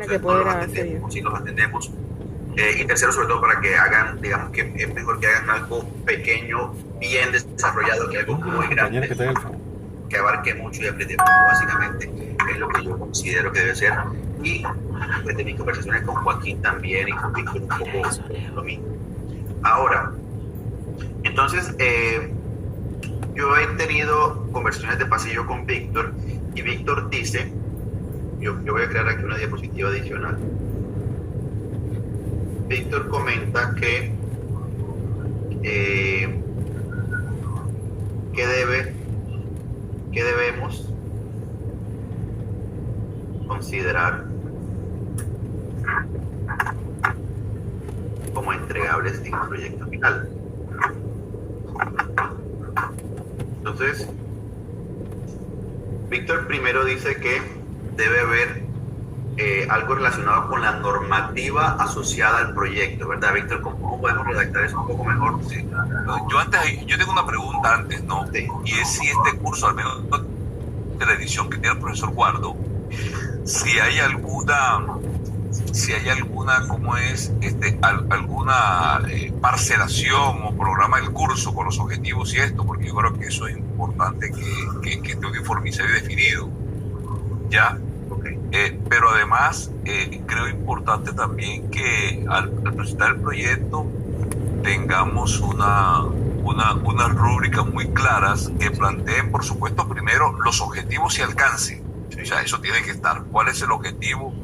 La que puede grabarse bien. Sí, los atendemos. Y tercero, sobre todo, para que hagan, digamos que es mejor que hagan algo pequeño, bien desarrollado, que algo muy grande, que abarque mucho y apriete mucho, básicamente. Es lo que yo considero que debe ser. Y pues, de mis conversaciones con Joaquín también y con Víctor un poco lo mismo. Ahora, entonces, yo he tenido conversaciones de pasillo con Víctor y Víctor dice, yo voy a crear aquí una diapositiva adicional. Víctor comenta que debemos considerar como entregables en el proyecto final. Entonces, Víctor primero dice que debe haber algo relacionado con la normativa asociada al proyecto, ¿verdad, Víctor? ¿Cómo podemos redactar eso un poco mejor? Sí. Yo tengo una pregunta antes, ¿no? Sí. Y es si este curso, al menos de la edición que tiene el profesor Guardo, si hay alguna, ¿cómo es? Alguna parcelación o programa del curso con los objetivos y esto, porque yo creo que eso es importante que esté uniformizado y definido, ¿ya? Pero además creo importante también que al presentar el proyecto tengamos unas rúbricas muy claras que planteen, por supuesto, primero los objetivos y alcance. O sea, eso tiene que estar. ¿Cuál es el objetivo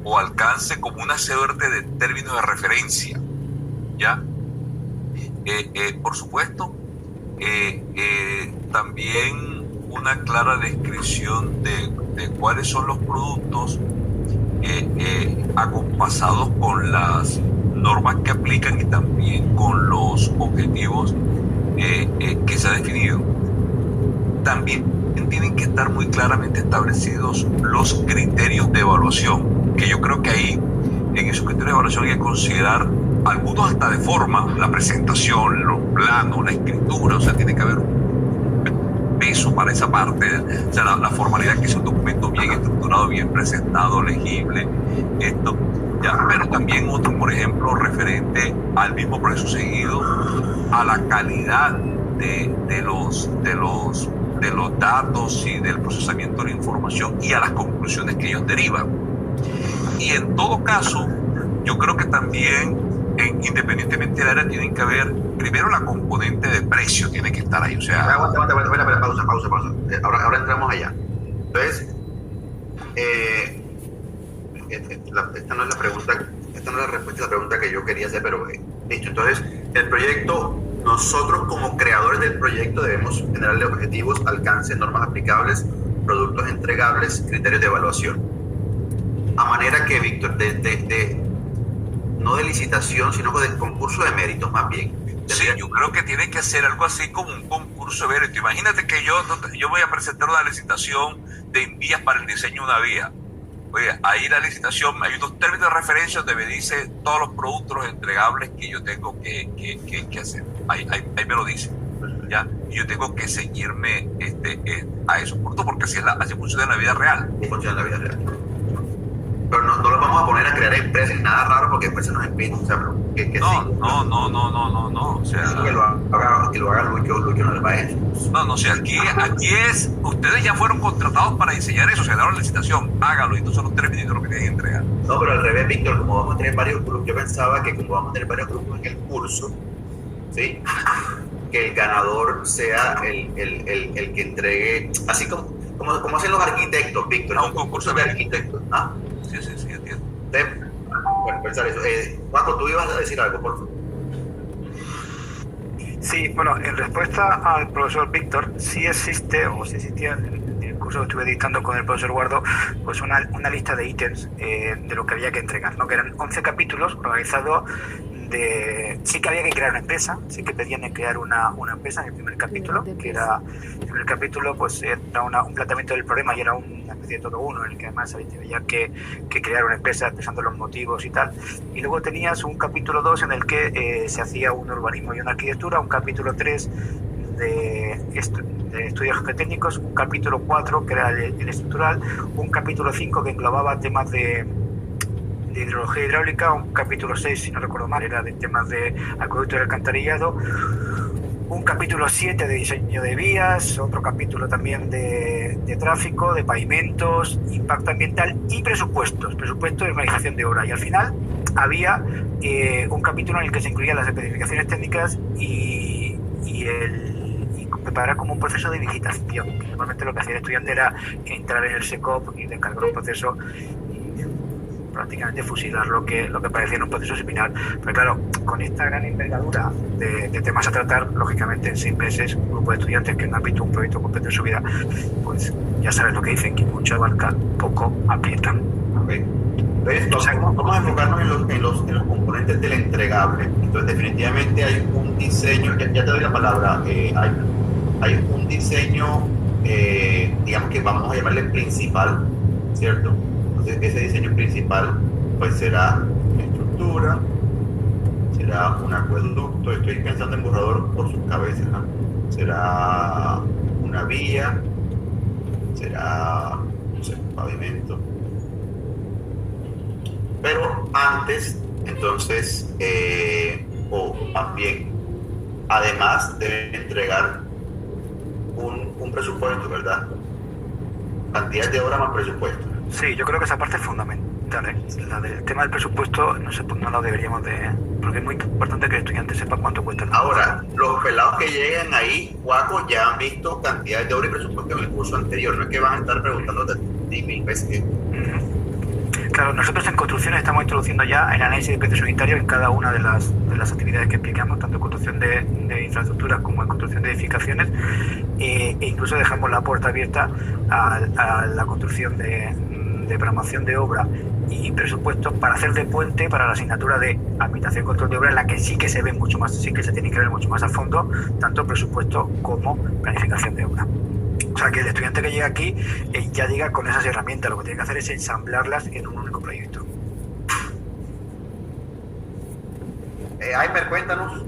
o alcance como una suerte de términos de referencia? ¿Ya? Por supuesto, también una clara descripción de cuáles son los productos acompasados con las normas que aplican y también con los objetivos que se ha definido. También tienen que estar muy claramente establecidos los criterios de evaluación, que yo creo que ahí, en esos criterios de evaluación, hay que considerar algunos hasta de forma, la presentación, los planos, la escritura, o sea, tiene que haber un peso para esa parte, o sea, la formalidad, que es un documento bien estructurado, bien presentado, legible, esto, ya, pero también otro, por ejemplo, referente al mismo proceso seguido, a la calidad de los datos y del procesamiento de la información y a las conclusiones que ellos derivan. Y en todo caso, yo creo que también, independientemente del área, tienen que haber primero la componente de precio, tiene que estar ahí. O sea, aguanta, pausa. Ahora entramos allá. Entonces, esta no es la pregunta, esta no es la respuesta a la pregunta que yo quería hacer, pero listo. Entonces, el proyecto, nosotros como creadores del proyecto debemos generarle objetivos, alcance, normas aplicables, productos entregables, criterios de evaluación. A manera que, Víctor, no de licitación, sino de concurso de méritos, más bien. Sí, yo creo que tiene que ser algo así como un concurso de mérito. Imagínate que yo voy a presentar una licitación de vías para el diseño de una vía. Oye, ahí la licitación, hay unos términos de referencia donde me dice todos los productos entregables que yo tengo que hacer. Ahí me lo dice, ¿ya? Y yo tengo que ceñirme a esos productos, porque así funciona en la vida real. Así funciona en la vida real. Pero no lo vamos a poner a crear empresas, nada raro, porque después se nos impide. O sea, no. O sea, que lo haga Lucho no le va a eso. No, o sea, aquí es, ustedes ya fueron contratados para diseñar eso, se ganaron la licitación, hágalo, y estos son los términos de lo que tienen que entregar. No, pero al revés, Víctor, como vamos a tener varios grupos, yo pensaba que como vamos a tener varios grupos en el curso, ¿sí? Que el ganador sea el que entregue, así como hacen los arquitectos, Víctor. Un concurso de arquitectos. ¿Ah? Sí, entiendo. Bueno, pensar eso. Juanjo, tú ibas a decir algo, por favor. Sí, bueno, en respuesta al profesor Víctor, sí existe, o sí existía en el curso que estuve dictando con el profesor Guardo, pues una lista de ítems de lo que había que entregar, ¿no? Que eran 11 capítulos organizados sí que había que crear una empresa, sí que pedían de crear una empresa en el primer capítulo, que era, el primer capítulo pues era un planteamiento del problema y era una especie de todo uno, en el que además había que crear una empresa expresando los motivos y tal. Y luego tenías un capítulo 2 en el que se hacía un urbanismo y una arquitectura, un capítulo 3 de estudios geotécnicos, un capítulo 4 que era el estructural, un capítulo 5 que englobaba temas de hidrología hidráulica, un capítulo 6, si no recuerdo mal, era de temas de acueducto y alcantarillado, un capítulo 7 de diseño de vías, otro capítulo también de tráfico, de pavimentos, impacto ambiental y presupuestos de organización de obra. Y al final había un capítulo en el que se incluían las especificaciones técnicas y preparar como un proceso de licitación. Normalmente lo que hacía el estudiante era entrar en el SECOP y descargar un proceso y prácticamente fusilar lo que parecía en un proceso similar. Pero claro, con esta gran envergadura de temas a tratar, lógicamente en 6 meses un grupo de estudiantes que no han visto un proyecto completo en su vida, pues ya sabes lo que dicen, que mucho abarca, poco aprietan. Okay. Entonces, vamos a enfocarnos en los componentes del entregable. Entonces, definitivamente hay un diseño, ya te doy la palabra, hay un diseño, digamos que vamos a llamarle principal, ¿cierto? Entonces, ese diseño principal pues será estructura, será un acueducto, estoy pensando en borrador por sus cabezas, ¿no? Será una vía, será, no sé, un pavimento. Pero antes, entonces, o también, además deben entregar un presupuesto, ¿verdad? Cantidad de horas más presupuesto. Sí, yo creo que esa parte es fundamental, ¿eh? La del tema del presupuesto no lo deberíamos de... Porque es muy importante que el estudiante sepa cuánto cuesta el trabajo. Ahora, los pelados que lleguen ahí, Guaco, ya han visto cantidades de horas y presupuesto en el curso anterior. No es que van a estar preguntándote 10.000 veces. Claro, nosotros en construcciones estamos introduciendo ya el análisis de precios unitarios en cada una de las actividades que explicamos, tanto en construcción de infraestructuras como en construcción de edificaciones, e incluso dejamos la puerta abierta a la construcción de programación de obra y presupuestos para hacer de puente para la asignatura de administración y control de obra, en la que sí que se ve mucho más, sí que se tiene que ver mucho más a fondo, tanto presupuesto como planificación de obra. O sea, que el estudiante que llega aquí ya llega con esas herramientas, lo que tiene que hacer es ensamblarlas en un único proyecto. Aimer, cuéntanos.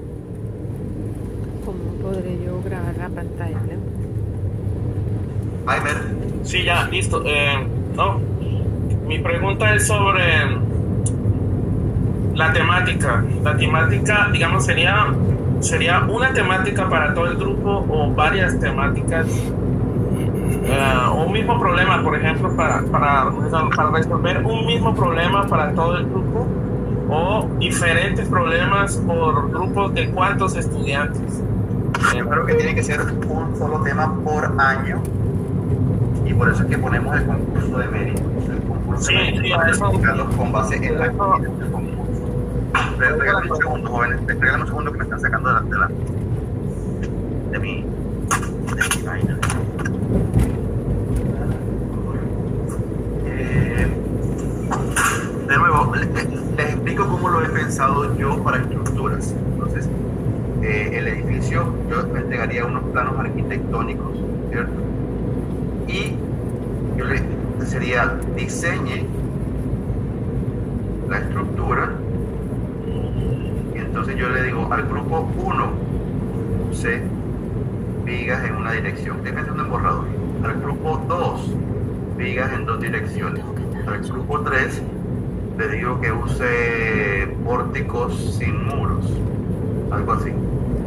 ¿Cómo podré yo grabar la pantalla? Aimer. Sí, ya, listo. Mi pregunta es sobre la temática. La temática, digamos, sería una temática para todo el grupo o varias temáticas. Un mismo problema, por ejemplo, para resolver un mismo problema para todo el grupo, o diferentes problemas por grupos de cuántos estudiantes. Yo creo que tiene que ser un solo tema por año, y por eso es que ponemos el concurso de mérito. El concurso de mérito para explicarlos con base en la actividad del concurso. Regálame un segundo, jóvenes. Regálame un segundo que me están sacando de mi vaina. De nuevo, les explico cómo lo he pensado yo para estructuras. Entonces, el edificio, yo me entregaría unos planos arquitectónicos, ¿cierto? Y yo le sería diseñe la estructura, y entonces yo le digo al grupo 1, use vigas en una dirección, estoy pensando en borrador. Al grupo 2, vigas en 2 direcciones. Al grupo 3 le digo que use pórticos sin muros, algo así.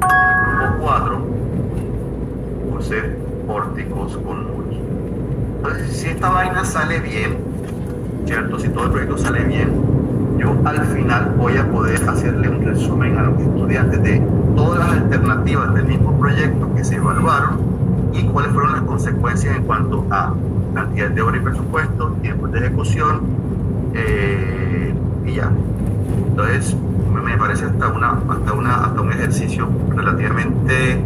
Al grupo 4 use pórticos con muros. Entonces, si esta vaina sale bien, ¿cierto? Si todo el proyecto sale bien, yo al final voy a poder hacerle un resumen a los estudiantes de todas las alternativas del mismo proyecto que se evaluaron y cuáles fueron las consecuencias en cuanto a cantidad de horas y presupuesto, tiempos de ejecución, y ya. Entonces, me parece hasta un ejercicio relativamente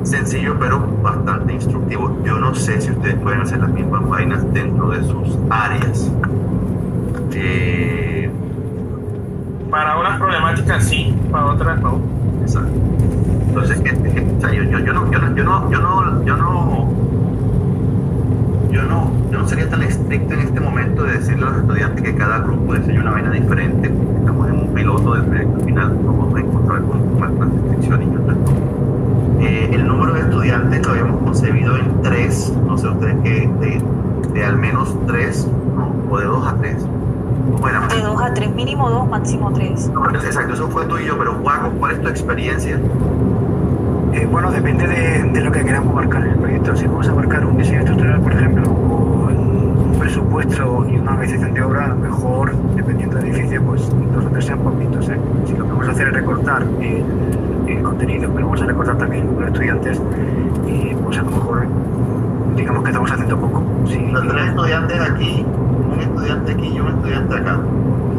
sencillo, pero bastante instructivo. Yo no sé si ustedes pueden hacer las mismas vainas dentro de sus áreas. Para unas problemáticas sí, para otras no. Exacto. Entonces, o sea, yo no sería tan estricto en este momento de decirle a los estudiantes que cada grupo diseñe una vaina diferente. Estamos en un piloto del proyecto final, no vamos a encontrar con más restricciones y otras cosas. El número de estudiantes lo habíamos concebido en 3, no sé ustedes qué, de al menos 3, ¿no? O de 2 a 3. Bueno, De 2 a 3, mínimo 2, máximo 3. exacto, eso fue tú y yo, pero Juaco, ¿cuál es tu experiencia? Bueno, depende de lo que queramos abarcar en el proyecto. Si vamos a abarcar un diseño estructural, por ejemplo, o un presupuesto y una organización de obra, a lo mejor, dependiendo del edificio, pues 2 o 3 sean poquitos. Si lo que vamos a hacer es recortar el contenido, pero vamos a recortar también el número de estudiantes, pues a lo mejor digamos que estamos haciendo poco. Sí. Los 3 estudiantes aquí, un estudiante aquí y un estudiante acá.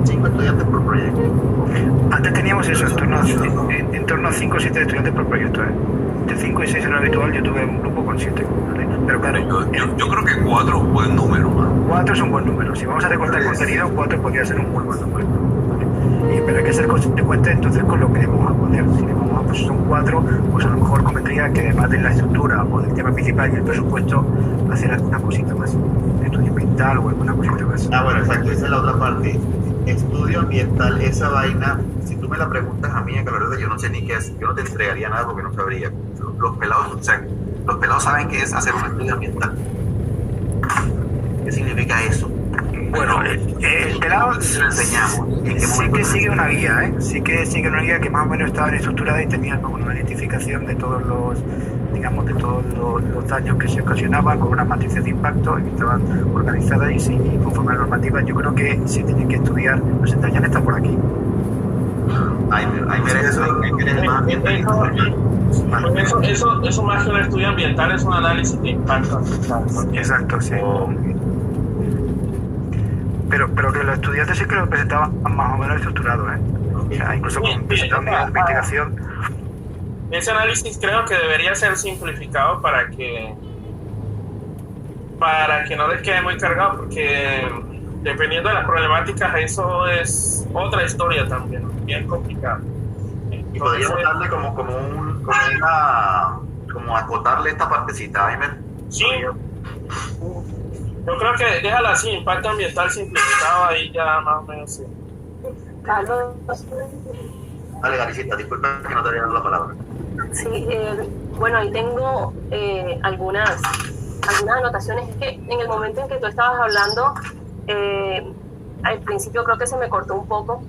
5 estudiantes por proyecto. Antes teníamos eso, en torno a 5 o 7 estudiantes por proyecto. De 5 y 6 era habitual, yo tuve un grupo con 7. ¿vale? Pero claro, Yo creo que 4 es un buen número, ¿no? 4 es un buen número. Si vamos a recortar contenido, 4 podría ser un muy buen número. ¿vale? Pero hay que ser consecuentes entonces con lo que le vamos a poner. Si le vamos a pues son 4, pues a lo mejor convendría que además de la estructura o del tema principal y el presupuesto, hacer alguna cosita más. Estudio ambiental o alguna cosita más. Bueno, exacto, esa es la otra parte. Estudio ambiental, esa vaina, si tú me la preguntas a mí, que la verdad yo no sé ni qué es, yo no te entregaría nada porque no sabría. Los pelados, o sea, los pelados saben qué es hacer un estudio ambiental. ¿Qué significa eso? Bueno, el pelado lo enseñamos. Sí que sigue una guía, sí que sigue una guía que más o menos estaba estructurada y tenía una identificación de todos los, digamos, de todos los daños que se ocasionaban con una matriz de impacto y que estaban organizadas y conforme a la normativa. Yo creo que se tienen que estudiar. Los Estallanes está por aquí. Ahí merece eso, eso más que un estudio ambiental es un análisis de impacto. Exacto, sí. Pero que los estudiantes sí que lo presentaban más o menos estructurado, O sea, incluso presentaban medidas de investigación. Ese análisis creo que debería ser simplificado para que no les quede muy cargado, porque dependiendo de las problemáticas eso es otra historia también, bien complicada. Y podríamos darle como acotarle esta partecita, Aimer. Sí. Yo creo que déjala así, impacto ambiental simplificado, ahí ya más o menos sí. Carlos. Dale, Galicita, disculpa que no te había dado la palabra. Sí, bueno, ahí tengo algunas anotaciones. Es que en el momento en que tú estabas hablando, al principio creo que se me cortó un poco.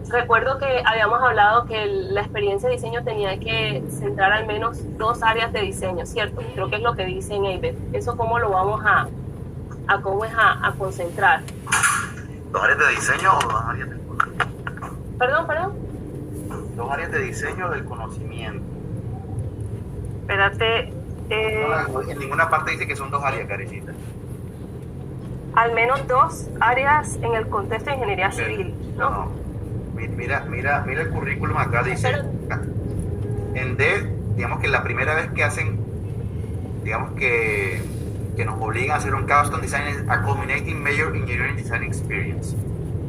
Recuerdo que habíamos hablado que la experiencia de diseño tenía que centrar al menos 2 áreas de diseño, ¿cierto? Creo que es lo que dice en ABET. ¿Eso cómo lo vamos a concentrar? ¿2 áreas de diseño o 2 áreas del conocimiento? Perdón. 2 áreas de diseño del conocimiento. Espérate. No, en ninguna parte dice que son 2 áreas, Carecita. Al menos 2 áreas en el contexto de ingeniería civil, ¿no? No. Mira el currículum acá, dice. En D, digamos que la primera vez que hacen, digamos que nos obligan a hacer un capstone design es a culminating major engineering design experience,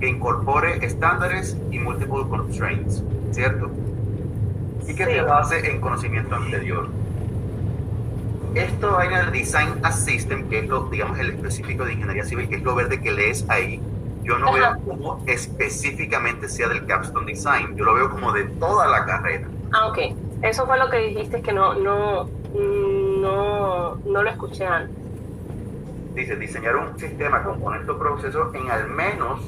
que incorpore estándares y multiple constraints, ¿cierto? Y que se base en conocimiento anterior. Esto va en el Design as System, que es lo, digamos, el específico de ingeniería civil, que es lo verde que lees ahí. Yo no veo como específicamente sea del capstone design, yo lo veo como de toda la carrera. Ok. Eso fue lo que dijiste, que no lo escuché antes. Dice, diseñar un sistema, componente o proceso en al menos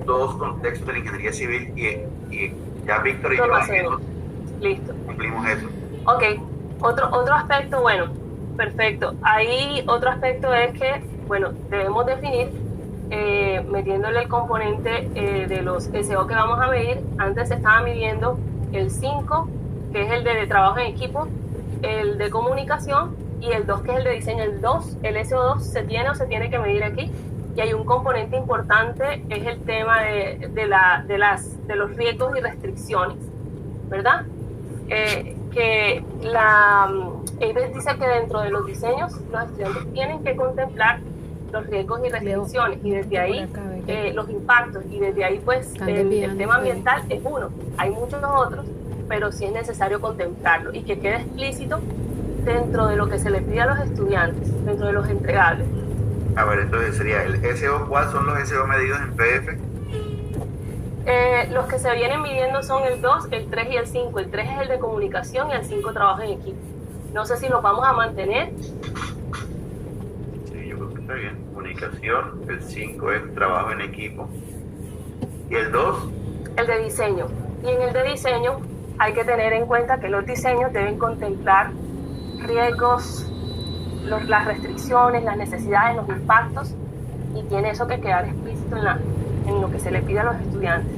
2 contextos de la ingeniería civil y ya Víctor y yo Listo. cumplimos eso. Ok. Otro aspecto, bueno, perfecto. Ahí otro aspecto es que, bueno, debemos definir, metiéndole el componente de los SEO que vamos a medir. Antes se estaba midiendo el 5, que es el de trabajo en equipo, el de comunicación, y el 2, que es el de diseño. El 2, el SO2, se tiene que medir aquí. Y hay un componente importante, es el tema de los riesgos y restricciones, ¿verdad? Que la ABET dice que dentro de los diseños los estudiantes tienen que contemplar los riesgos y restricciones, y desde ahí los impactos, y desde ahí pues el tema ambiental es uno. Hay muchos otros, pero sí es necesario contemplarlo y que quede explícito dentro de lo que se le pide a los estudiantes, dentro de los entregables. A ver, entonces sería el SEO. ¿Cuáles son los SEO medidos en PF? Los que se vienen midiendo son el 2, el 3 y el 5. El 3 es el de comunicación y el 5 trabajo en equipo. No sé si los vamos a mantener. Sí, yo creo que Está bien. Comunicación. El 5 es trabajo en equipo. ¿Y el 2? El de diseño. Y en el de diseño hay que tener en cuenta que los diseños deben contemplar riesgos, las restricciones, las necesidades, los impactos, y tiene eso que quedar explícito en lo que se le pide a los estudiantes.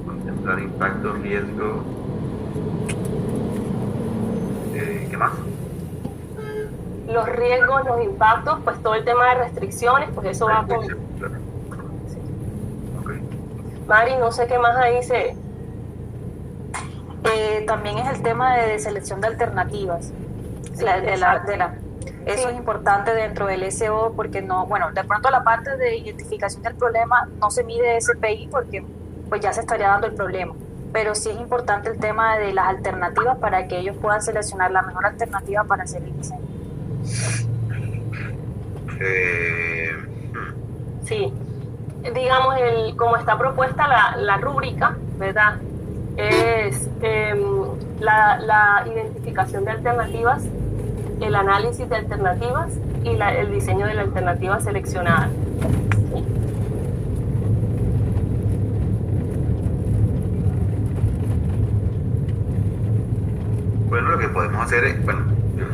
Contemplar impacto, riesgo. ¿Qué más? Los riesgos, los impactos, pues todo el tema de restricciones, pues eso va con... Claro. Sí. Okay. Mari, no sé qué más ahí se... También es el tema de selección de alternativas. Sí, Eso sí. es importante dentro del SEO porque no, bueno, de pronto la parte de identificación del problema no se mide SPI porque pues ya se estaría dando el problema, pero sí es importante el tema de las alternativas para que ellos puedan seleccionar la mejor alternativa para hacer el diseño. Sí, digamos, como está propuesta la rúbrica, ¿verdad? Es la identificación de alternativas, el análisis de alternativas y el diseño de la alternativa seleccionada. ¿Sí? Bueno, lo que podemos hacer es, bueno,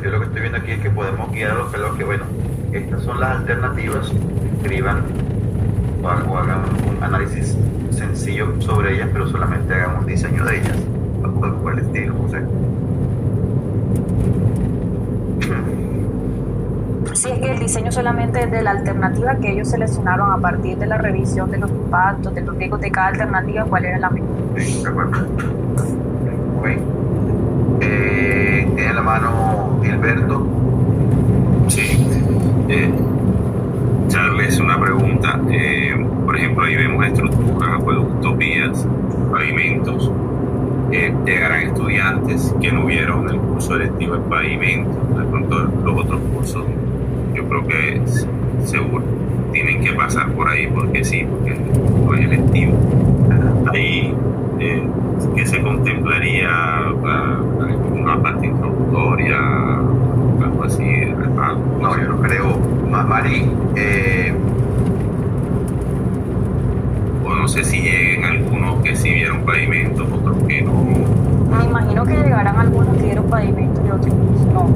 yo lo que estoy viendo aquí es que podemos guiar a los pelos que, bueno, estas son las alternativas, escriban o hagan un análisis sencillo sobre ellas, pero solamente hagan un diseño de ellas, algo por el estilo, no sé. Sí, es que el diseño solamente es de la alternativa que ellos seleccionaron a partir de la revisión de los impactos, de los riesgos de cada alternativa, cuál era la mejor. Sí, de acuerdo. Ok. Tiene la mano Gilberto. Sí. Charles, una pregunta. Por ejemplo, ahí vemos estructuras, acueductos, vías, pavimentos. Llegarán estudiantes que no vieron el curso electivo en pavimento, de pronto los otros cursos, yo creo que seguro tienen que pasar por ahí porque sí, porque no es electivo. Ahí que se contemplaría una parte introductoria, algo así. No, yo no creo. Mari, o no sé si lleguen algunos que sí vieron pavimentos, otros que no. Me imagino que llegarán algunos que dieron pavimento y otros no.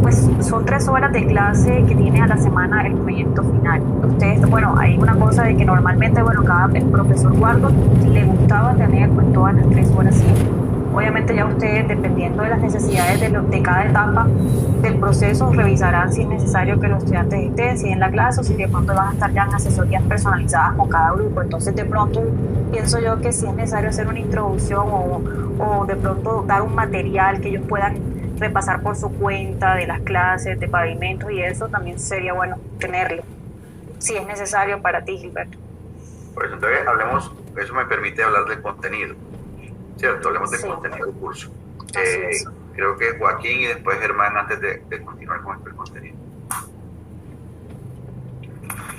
Pues son 3 horas de clase que tiene a la semana el proyecto final. Ustedes, bueno, hay una cosa de que normalmente, bueno, el profesor Guardo le gustaba tener pues todas las 3 horas siempre. Obviamente ya ustedes, dependiendo de las necesidades de cada etapa del proceso, revisarán si es necesario que los estudiantes estén, si en la clase o si de pronto van a estar ya en asesorías personalizadas con cada grupo. Entonces de pronto pienso yo que si es necesario hacer una introducción o de pronto dar un material que ellos puedan repasar por su cuenta de las clases, de pavimentos y eso, también sería bueno tenerlo, si es necesario para ti, Gilberto. Por eso entonces hablemos, eso me permite hablar del contenido. ¿Cierto? Hablemos del Sí. contenido del curso. Así es. Creo que Joaquín y después Germán antes de continuar con el contenido.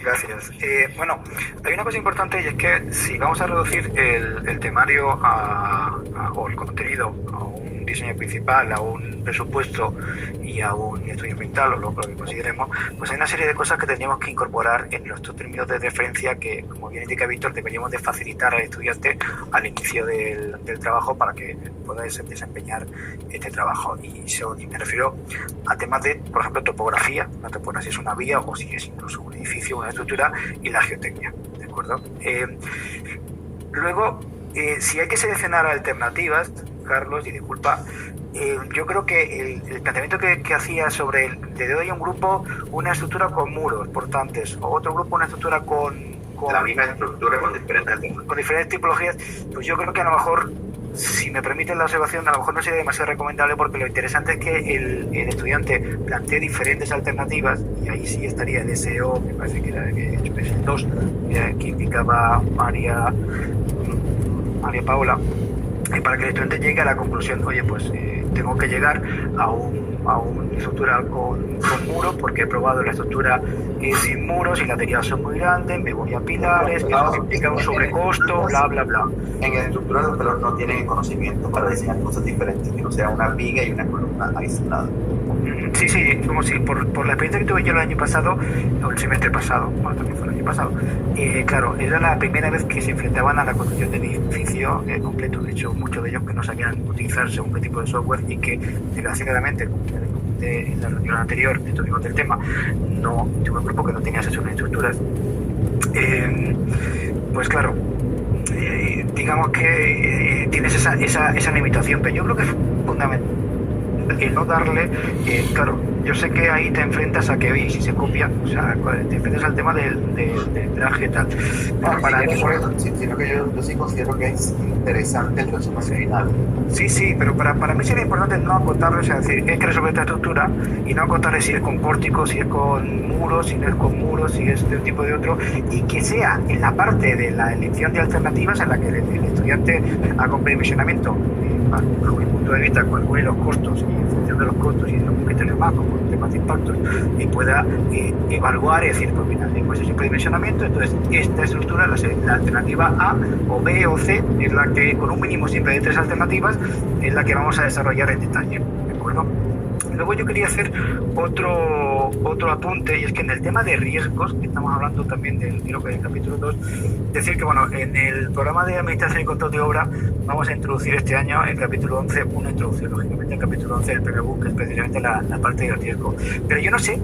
Gracias. Bueno, hay una cosa importante y es que si vamos a reducir el temario o el contenido a un diseño principal, a un presupuesto y a un estudio ambiental o lo que consideremos, pues hay una serie de cosas que tendríamos que incorporar en nuestros términos de referencia que, como bien indica Víctor, deberíamos de facilitar al estudiante al inicio del trabajo para que pueda desempeñar este trabajo. Y me refiero a temas de, por ejemplo, topografía. La topografía es una vía o si es incluso un edificio, una estructura, y la geotecnia, ¿de acuerdo? Luego, si hay que seleccionar alternativas, Carlos, y disculpa, yo creo que el planteamiento que hacía sobre le doy a un grupo una estructura con muros portantes, o otro grupo una estructura con La misma estructura con diferentes tipologías, pues yo creo que a lo mejor, si me permiten la observación, a lo mejor no sería demasiado recomendable, porque lo interesante es que el estudiante plantee diferentes alternativas, y ahí sí estaría el SEO, me parece que era el 2, que indicaba María Paola, para que el estudiante llegue a la conclusión, oye, pues tengo que llegar a un a una estructura con muros, porque he probado la estructura que es sin muros y las derivadas son muy grandes, me voy a pilares, que eso implica un sobrecosto, bla, bla, bla. En la estructura los pelos no tienen el conocimiento para diseñar cosas diferentes, que no sea una viga y una columna aislada. Sí, sí, como si por la experiencia que tuve yo el año pasado, o el semestre pasado, bueno, también fue el año pasado, claro, era la primera vez que se enfrentaban a la construcción del edificio completo. De hecho, muchos de ellos que no sabían utilizar según qué tipo de software y que, desgraciadamente, como ya les comenté en la reunión anterior, que tuvimos del tema, no tuve un grupo que no tenía acceso a las estructuras. Pues claro, digamos que tienes esa limitación, pero yo creo que es fundamental el no darle, claro, yo sé que ahí te enfrentas a que, oye, si se copia, o sea, te enfrentas al tema del traje y tal. No, para mí, sino que yo sí considero que es interesante el resumen final. Sí, sí, pero para mí sería importante no acotarle, o sea, decir, hay que resolver esta estructura y no acotarle si es con pórticos, si es con muros, si no es con muros, si es de un tipo de otro, y que sea en la parte de la elección de alternativas en la que el estudiante haga un predimensionamiento, bajo mi punto de vista, calcule los costos y en función de los costos y los criterios más como temas de impactos, y pueda evaluar y decir, pues mira, pues es un predimensionamiento, entonces esta estructura, la alternativa A o B o C, es la que con un mínimo siempre de 3 alternativas, es la que vamos a desarrollar en detalle, ¿de acuerdo? Luego yo quería hacer otro apunte, y es que en el tema de riesgos, que estamos hablando también del capítulo 2, decir que bueno, en el programa de administración y control de obra vamos a introducir este año el capítulo 11, una introducción, lógicamente el capítulo 11 del PMBOK, que es precisamente la parte del riesgo. Pero yo no sé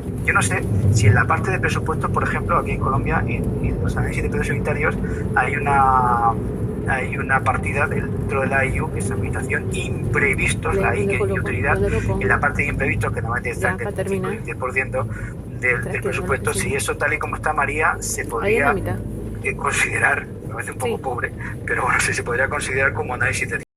si en la parte de presupuestos, por ejemplo, aquí en Colombia, en los análisis de precios unitarios, hay una partida dentro de la IU que es administración imprevistos, la I que es utilidad, en la parte de imprevistos que normalmente está entre el 5 y el 10% del presupuesto. Si eso tal y como está, María, se podría considerar, me parece un poco pobre, pero bueno, si se podría considerar como análisis de